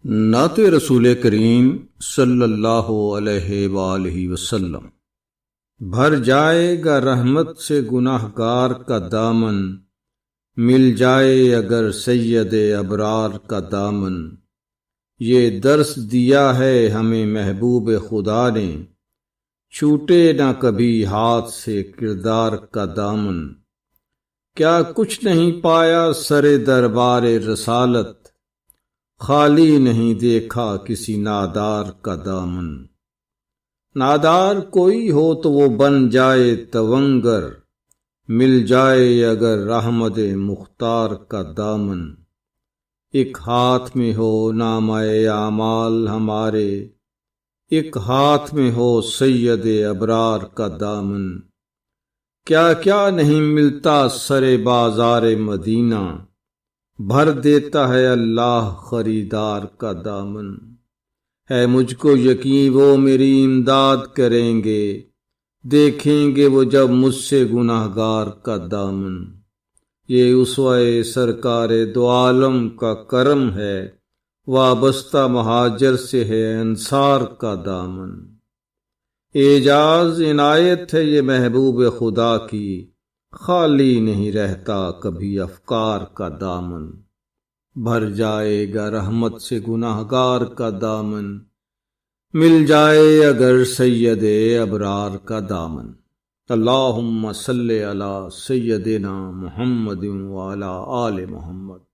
نعت رسول کریم صلی اللہ علیہ وآلہ وسلم۔ بھر جائے گا رحمت سے گناہ گار کا دامن، مل جائے اگر سید ابرار کا دامن۔ یہ درس دیا ہے ہمیں محبوب خدا نے، چھوٹے نہ کبھی ہاتھ سے کردار کا دامن۔ کیا کچھ نہیں پایا سر دربار رسالت، خالی نہیں دیکھا کسی نادار کا دامن۔ نادار کوئی ہو تو وہ بن جائے تونگر، مل جائے اگر رحمت مختار کا دامن۔ ایک ہاتھ میں ہو نامہ اعمال ہمارے، ایک ہاتھ میں ہو سید ابرار کا دامن۔ کیا کیا نہیں ملتا سر بازار مدینہ، بھر دیتا ہے اللہ خریدار کا دامن۔ ہے مجھ کو یقین وہ میری امداد کریں گے، دیکھیں گے وہ جب مجھ سے گناہ گار کا دامن۔ یہ اسوہ سرکار دو عالم کا کرم ہے، وابستہ مہاجر سے ہے انصار کا دامن۔ اعجاز عنایت ہے یہ محبوب خدا کی، خالی نہیں رہتا کبھی افکار کا دامن۔ بھر جائے گا رحمت سے گناہ گار کا دامن، مل جائے اگر سید ابرار کا دامن۔ اللہم صلی علی سیدنا محمد وعلی آل محمد۔